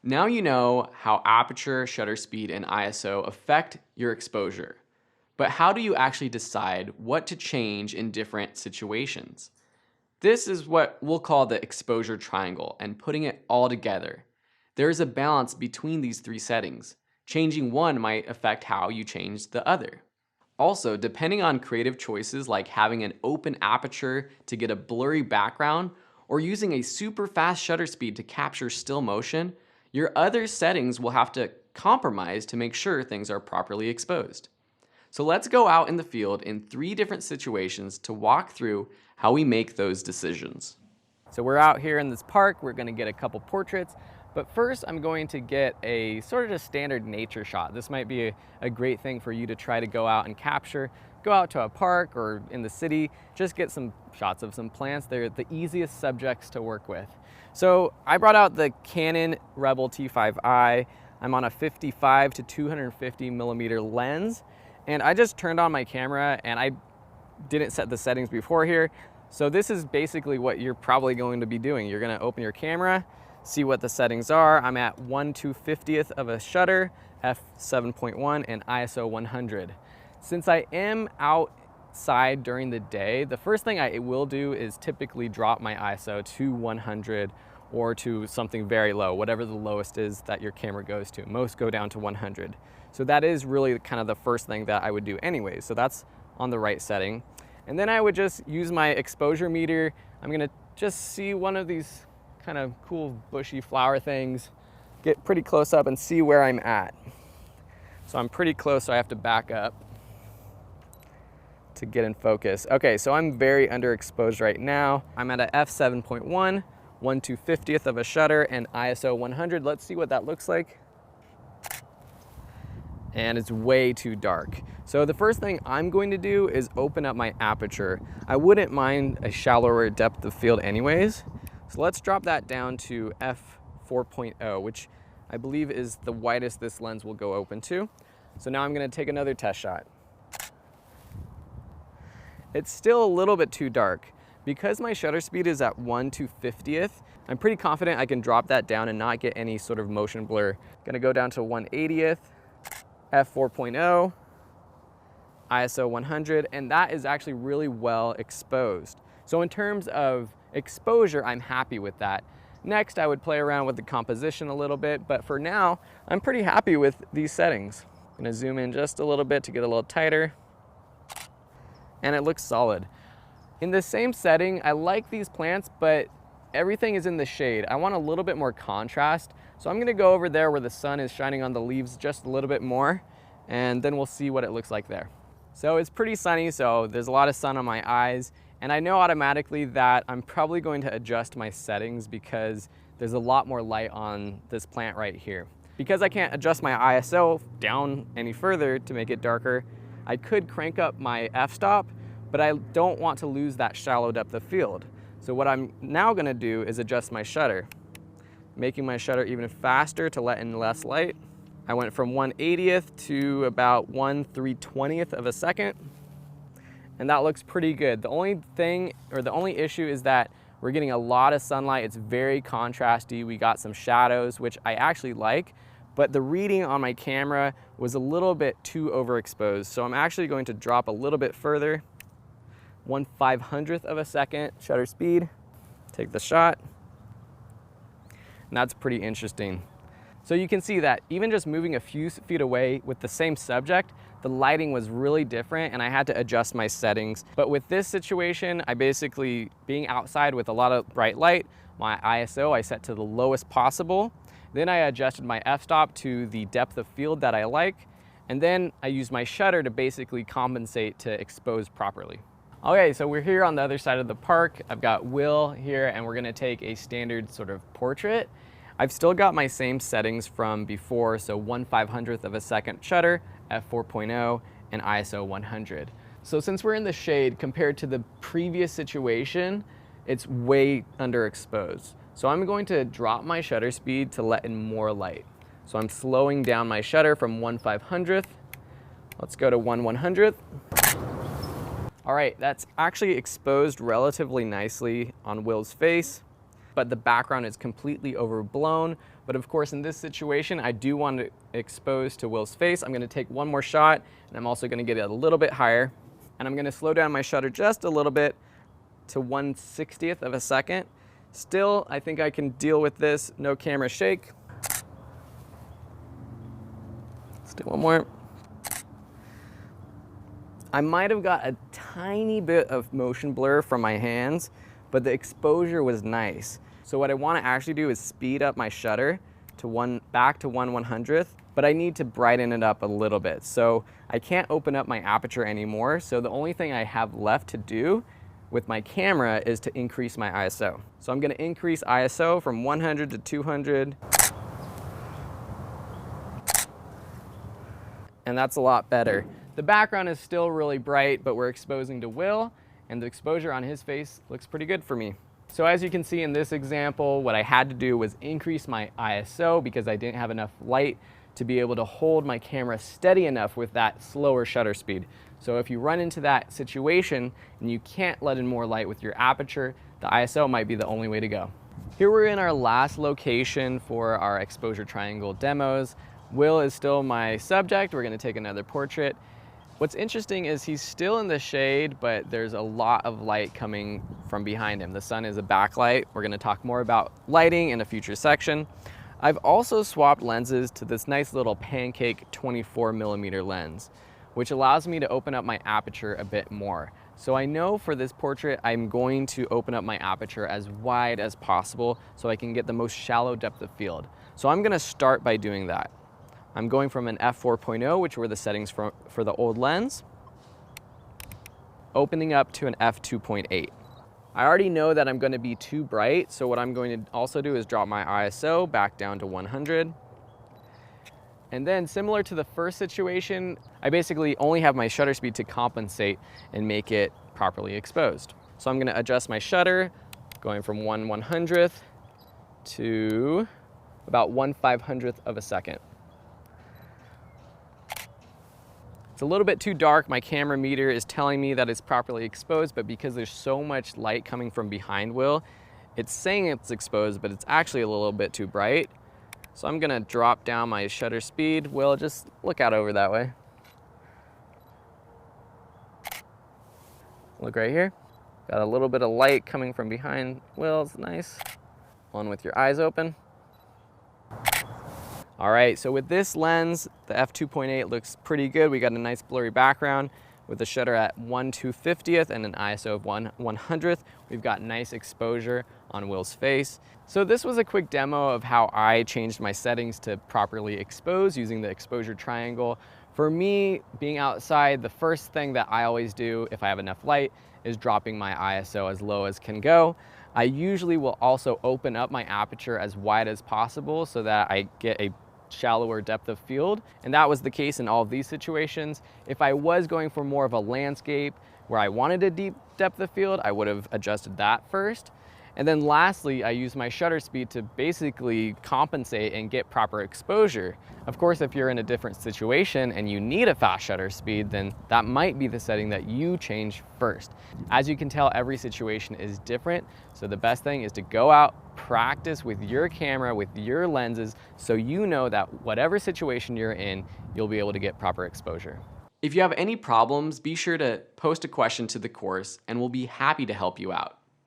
Now you know how aperture, shutter speed, and ISO affect your exposure. But how do you actually decide what to change in different situations? This is what we'll call the exposure triangle, and putting it all together. There is a balance between these three settings. Changing one might affect how you change the other. Also, depending on creative choices like having an open aperture to get a blurry background or using a super fast shutter speed to capture still motion, your other settings will have to compromise to make sure things are properly exposed. So let's go out in the field in 3 different situations to walk through how we make those decisions. So we're out here in this park, we're gonna get a couple portraits, but first I'm going to get a sort of just standard nature shot. This might be a great thing for you to try to go out and capture. Go out to a park or in the city, just get some shots of some plants. They're the easiest subjects to work with. So I brought out the Canon Rebel T5i. I'm on a 55 to 250 millimeter lens, and I just turned on my camera and I didn't set the settings before here. So this is basically what you're probably going to be doing. You're gonna open your camera, see what the settings are. I'm at 1/250th of a shutter, f7.1, and ISO 100. Since I am outside during the day, the first thing I will do is typically drop my ISO to 100 or to something very low, whatever the lowest is that your camera goes to. Most go down to 100. So that is really kind of the first thing that I would do anyway. So that's on the right setting. And then I would just use my exposure meter. I'm gonna just see one of these kind of cool bushy flower things, get pretty close up and see where I'm at. So I'm pretty close, so I have to back up to get in focus. Okay, so I'm very underexposed right now. I'm at a f7.1, 1/250th of a shutter, and ISO 100. Let's see what that looks like. And it's way too dark. So the first thing I'm going to do is open up my aperture. I wouldn't mind a shallower depth of field anyways. So let's drop that down to f4.0, which I believe is the widest this lens will go open to. So now I'm gonna take another test shot. It's still a little bit too dark. Because my shutter speed is at 1/250th, I'm pretty confident I can drop that down and not get any sort of motion blur. Gonna go down to 1/80th, f4.0, ISO 100, and that is actually really well exposed. So in terms of exposure, I'm happy with that. Next, I would play around with the composition a little bit, but for now, I'm pretty happy with these settings. I'm gonna zoom in just a little bit to get a little tighter, and it looks solid. In the same setting, I like these plants, but everything is in the shade. I want a little bit more contrast, so I'm gonna go over there where the sun is shining on the leaves just a little bit more, and then we'll see what it looks like there. So it's pretty sunny, so there's a lot of sun on my eyes, and I know automatically that I'm probably going to adjust my settings because there's a lot more light on this plant right here. Because I can't adjust my ISO down any further to make it darker, I could crank up my f-stop, but I don't want to lose that shallow depth of field. So what I'm now gonna do is adjust my shutter, making my shutter even faster to let in less light. I went from 1/80th to about 1/320th of a second, and that looks pretty good. The only thing, or the only issue is that we're getting a lot of sunlight. It's very contrasty. We got some shadows, which I actually like, but the reading on my camera was a little bit too overexposed. So I'm actually going to drop a little bit further, 1/500th of a second shutter speed, take the shot, and that's pretty interesting. So you can see that even just moving a few feet away with the same subject, the lighting was really different and I had to adjust my settings. But with this situation, I basically, being outside with a lot of bright light, my ISO I set to the lowest possible. Then I adjusted my f-stop to the depth of field that I like. And then I used my shutter to basically compensate to expose properly. Okay, so we're here on the other side of the park. I've got Will here and we're gonna take a standard sort of portrait. I've still got my same settings from before, so 1/500th of a second shutter, f4.0, and ISO 100. So since we're in the shade, compared to the previous situation, it's way underexposed. So I'm going to drop my shutter speed to let in more light. So I'm slowing down my shutter from 1/500th. Let's go to 1/100th. All right, that's actually exposed relatively nicely on Will's face. but the background is completely overblown. But of course, in this situation, I do want to expose to Will's face. I'm gonna take one more shot, and I'm also gonna get it a little bit higher. And I'm gonna slow down my shutter just a little bit to 1/60th of a second. Still, I think I can deal with this, no camera shake. Let's do one more. I might have got a tiny bit of motion blur from my hands, but the exposure was nice. So what I want to actually do is speed up my shutter to back to 1/100th, but I need to brighten it up a little bit. So I can't open up my aperture anymore. So the only thing I have left to do with my camera is to increase my ISO. So I'm going to increase ISO from 100 to 200. And that's a lot better. The background is still really bright, but we're exposing to Will, and the exposure on his face looks pretty good for me. So as you can see in this example, what I had to do was increase my ISO because I didn't have enough light to be able to hold my camera steady enough with that slower shutter speed. So if you run into that situation and you can't let in more light with your aperture, the ISO might be the only way to go. Here we're in our last location for our exposure triangle demos. Will is still my subject. We're gonna take another portrait. What's interesting is he's still in the shade, but there's a lot of light coming from behind him. The sun is a backlight. We're gonna talk more about lighting in a future section. I've also swapped lenses to this nice little pancake 24mm lens, which allows me to open up my aperture a bit more. So I know for this portrait, I'm going to open up my aperture as wide as possible so I can get the most shallow depth of field. So I'm gonna start by doing that. I'm going from an f4.0, which were the settings for the old lens, opening up to an f2.8. I already know that I'm going to be too bright, so what I'm going to also do is drop my ISO back down to 100. And then similar to the first situation, I basically only have my shutter speed to compensate and make it properly exposed. So I'm going to adjust my shutter, going from 1/100th to about 1/500th of a second. It's a little bit too dark. My camera meter is telling me that it's properly exposed, but because there's so much light coming from behind Will, it's saying it's exposed, but it's actually a little bit too bright. So I'm gonna drop down my shutter speed. Will, just look out over that way. Look right here. Got a little bit of light coming from behind Will, it's nice. One with your eyes open. All right, so with this lens, the f2.8 looks pretty good. We got a nice blurry background with the shutter at 1/250th and an ISO of 1/100th. We've got nice exposure on Will's face. So this was a quick demo of how I changed my settings to properly expose using the exposure triangle. For me, being outside, the first thing that I always do if I have enough light is dropping my ISO as low as can go. I usually will also open up my aperture as wide as possible so that I get a shallower depth of field, and that was the case in all of these situations. If I was going for more of a landscape where I wanted a deep depth of field, I would have adjusted that first. And then lastly, I use my shutter speed to basically compensate and get proper exposure. Of course, if you're in a different situation and you need a fast shutter speed, then that might be the setting that you change first. As you can tell, every situation is different. So the best thing is to go out, practice with your camera, with your lenses, so you know that whatever situation you're in, you'll be able to get proper exposure. If you have any problems, be sure to post a question to the course and we'll be happy to help you out.